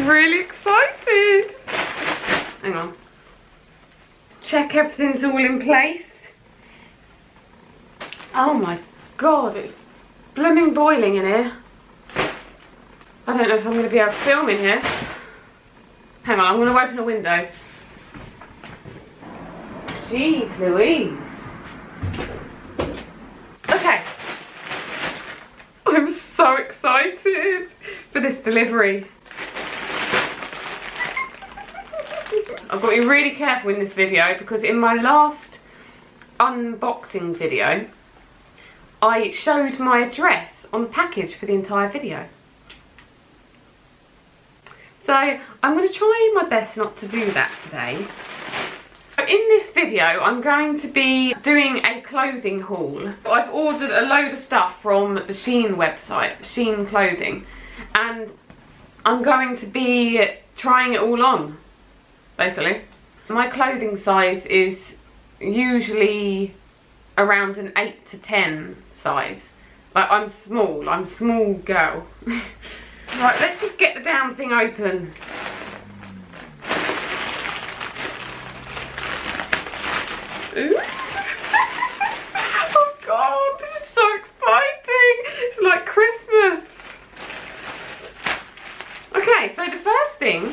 I'm really excited. Hang on. Check everything's all in place. Oh my god, it's blooming boiling in here. I don't know if I'm going to be able to film in here. Hang on, I'm going to open a window. Jeez Louise. Okay. I'm so excited for this delivery. I've got to be really careful in this video because in my last unboxing video, I showed my address on the package for the entire video. So I'm going to try my best not to do that today. In this video, I'm going to be doing a clothing haul. I've ordered a load of stuff from the SHEIN website, SHEIN clothing, and I'm going to be trying it all on, basically. My clothing size is usually around an 8 to 10 size. Like, I'm a small girl. Right, let's just get the damn thing open. Ooh. Oh god, this is so exciting. It's like Christmas. Okay, so the first thing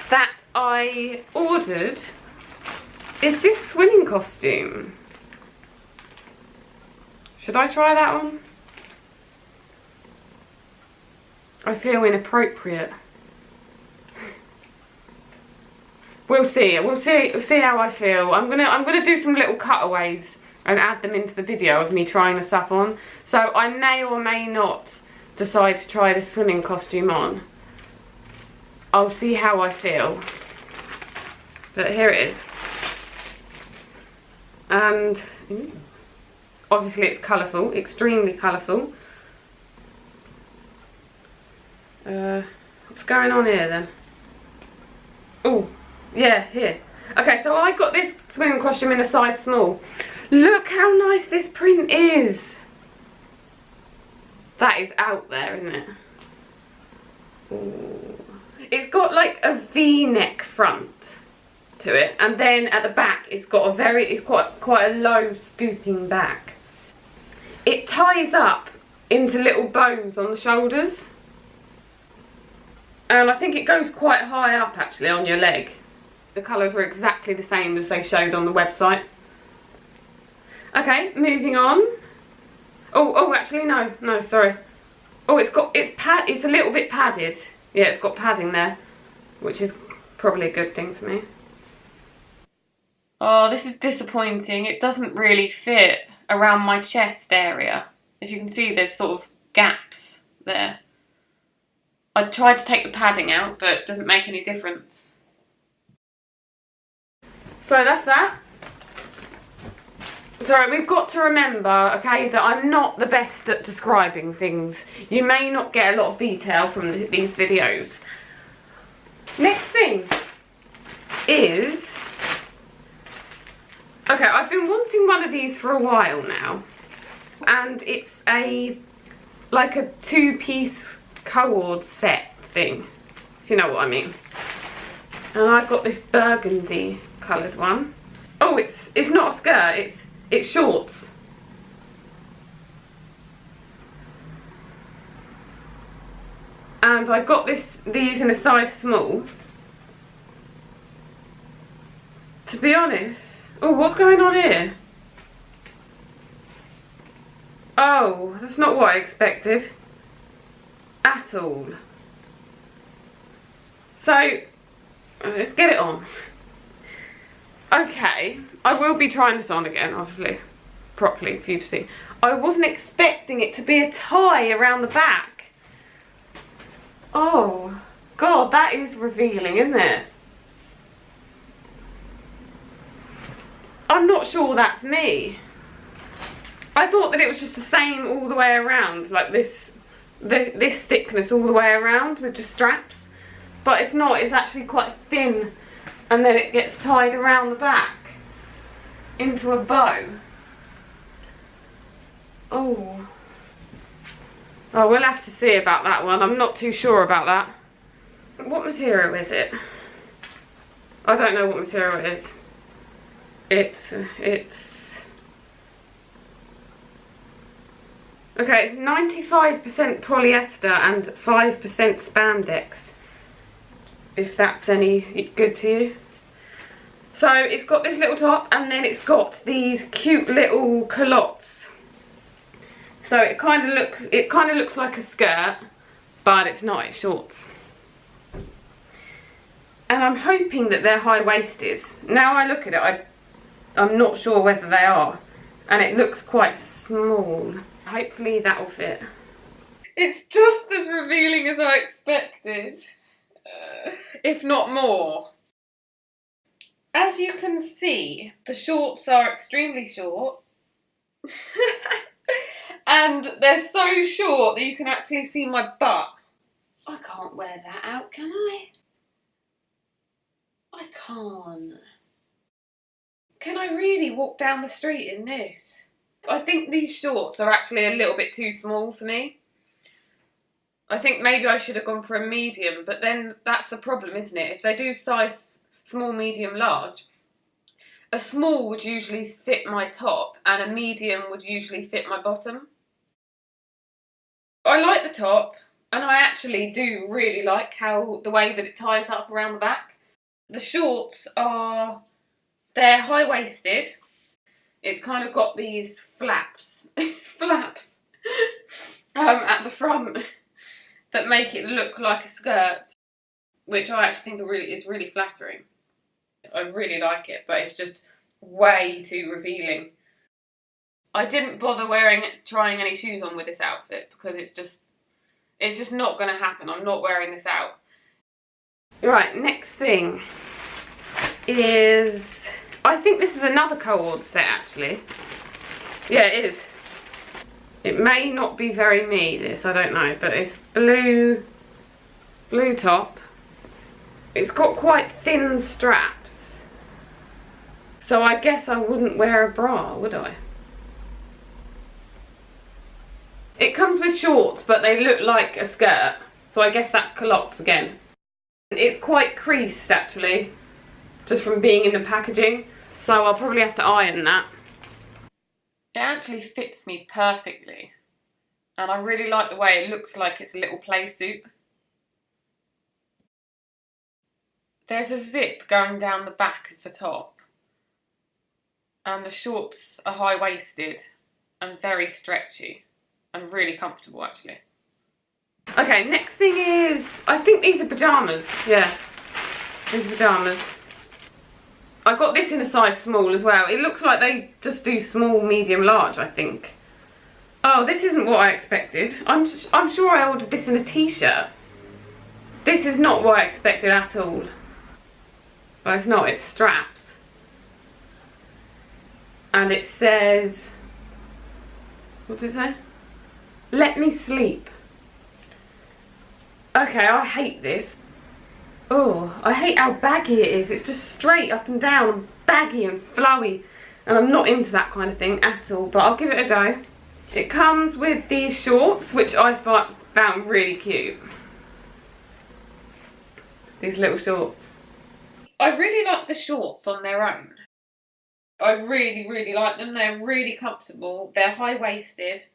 that I ordered is this swimming costume. Should I try that on? I feel inappropriate. We'll see. We'll see how I feel. I'm gonna do some little cutaways and add them into the video of me trying the stuff on. So I may or may not decide to try the swimming costume on. I'll see how I feel. But here it is. And obviously it's colourful, extremely colourful. What's going on here then? Oh, yeah, here. Okay, so I got this swimming costume in a size small. Look how nice this print is. That is out there, isn't it? Ooh. It's got like a V-neck front to it, and then at the back it's got quite a low scooping back. It ties up into little bows on the shoulders. And I think it goes quite high up actually on your leg. The colours are exactly the same as they showed on the website. Okay, moving on. Oh, actually no, sorry. Oh, it's a little bit padded. Yeah, it's got padding there, which is probably a good thing for me. Oh, this is disappointing. It doesn't really fit around my chest area. If you can see, there's sort of gaps there. I tried to take the padding out, but it doesn't make any difference. So that's that. So we've got to remember, okay, that I'm not the best at describing things. You may not get a lot of detail from these videos. Next thing is... Okay, I've been wanting one of these for a while now. And it's like a two-piece co-ord set thing, if you know what I mean. And I've got this burgundy coloured one. Oh, it's not a skirt, it's shorts. And I got these in a size small. To be honest, oh, what's going on here? Oh, that's not what I expected. At all. So, let's get it on. Okay, I will be trying this on again, obviously, properly for you to see. I wasn't expecting it to be a tie around the back. Oh, God, that is revealing, isn't it? I'm not sure that's me. I thought that it was just the same all the way around, like this thickness all the way around with just straps. But it's not, it's actually quite thin, and then it gets tied around the back into a bow. Oh. Oh, we'll have to see about that one. I'm not too sure about that. What material is it? I don't know what material it is. It's okay, it's 95% polyester and 5% spandex, if that's any good to you. So it's got this little top, and then it's got these cute little culottes. So it kind of looks like a skirt, but it's not, it's shorts. And I'm hoping that they're high-waisted. Now I look at it, I'm not sure whether they are, and it looks quite small. Hopefully that'll fit. It's just as revealing as I expected, if not more. As you can see, the shorts are extremely short. And they're so short that you can actually see my butt. I can't wear that out, can I? I can't. Can I really walk down the street in this? I think these shorts are actually a little bit too small for me. I think maybe I should have gone for a medium, but then that's the problem, isn't it? If they do size small, medium, large, a small would usually fit my top and a medium would usually fit my bottom. I like the top, and I actually do really like the way that it ties up around the back. The shorts they're high-waisted. It's kind of got these flaps at the front that make it look like a skirt, which I actually think is really flattering. I really like it, but it's just way too revealing. I didn't bother trying any shoes on with this outfit because it's just not going to happen. I'm not wearing this out. Right, next thing is, I think this is another co-ord set actually. Yeah, it is. It may not be very me, this, I don't know, but it's blue top. It's got quite thin straps. So I guess I wouldn't wear a bra, would I? It comes with shorts, but they look like a skirt. So I guess that's culottes again. It's quite creased actually, just from being in the packaging. So I'll probably have to iron that. It actually fits me perfectly. And I really like the way it looks like it's a little play suit. There's a zip going down the back of the top. And the shorts are high-waisted and very stretchy. And really comfortable actually. Okay, next thing is, I think these are pyjamas. Yeah, these are pyjamas. I got this in a size small as well. It looks like they just do small, medium, large, I think. Oh, this isn't what I expected. I'm sure I ordered this in a t-shirt. This is not what I expected at all. But it's not, it's straps. And it says, what does it say? Let me sleep. Okay, I hate this. Oh, I hate how baggy it is. It's just straight up and down and baggy and flowy. And I'm not into that kind of thing at all, but I'll give it a go. It comes with these shorts, which I found really cute. These little shorts. I really like the shorts on their own. I really, really like them. They're really comfortable. They're high-waisted.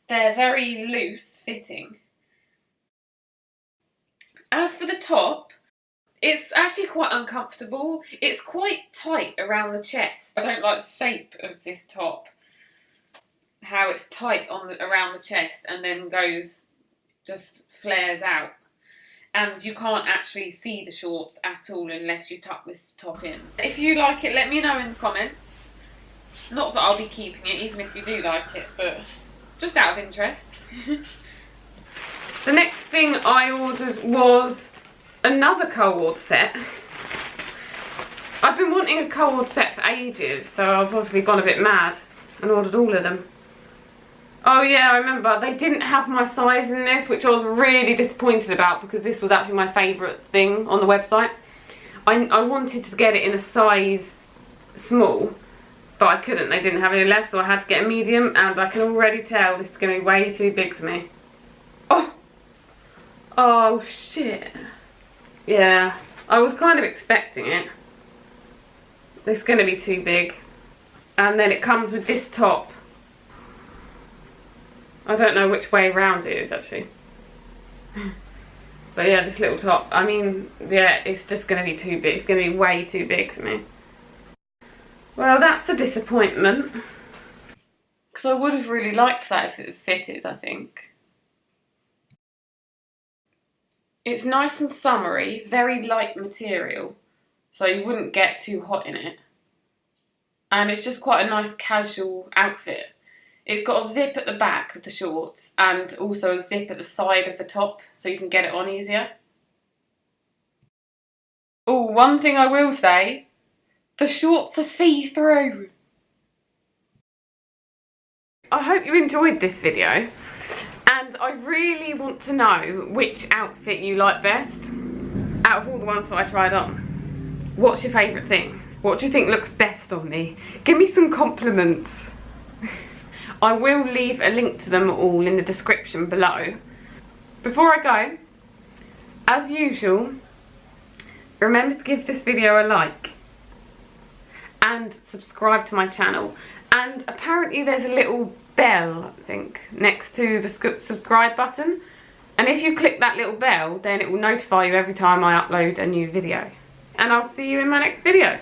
They're very loose fitting. As for the top, it's actually quite uncomfortable. It's quite tight around the chest. I don't like the shape of this top. How it's tight around the chest and then just flares out. And you can't actually see the shorts at all unless you tuck this top in. If you like it, let me know in the comments. Not that I'll be keeping it, even if you do like it, but just out of interest. The next thing I ordered was another co-ord set. I've been wanting a co-ord set for ages, so I've obviously gone a bit mad and ordered all of them. Oh yeah, I remember, they didn't have my size in this, which I was really disappointed about because this was actually my favourite thing on the website. I wanted to get it in a size small, but I couldn't. They didn't have any left, so I had to get a medium, and I can already tell this is going to be way too big for me. Oh shit. Yeah, I was kind of expecting it. It's going to be too big. And then it comes with this top. I don't know which way around it is actually. But yeah, this little top. I mean, yeah, it's just going to be too big. It's going to be way too big for me. Well, that's a disappointment. Because I would have really liked that if it had fitted, I think. It's nice and summery, very light material, so you wouldn't get too hot in it. And it's just quite a nice casual outfit. It's got a zip at the back of the shorts and also a zip at the side of the top so you can get it on easier. Oh, one thing I will say, the shorts are see-through. I hope you enjoyed this video, and I really want to know which outfit you like best out of all the ones that I tried on. What's your favourite thing? What do you think looks best on me? Give me some compliments. I will leave a link to them all in the description below. Before I go, as usual, remember to give this video a like and subscribe to my channel. And apparently there's a little bell, I think, next to the subscribe button. And if you click that little bell, then it will notify you every time I upload a new video. And I'll see you in my next video.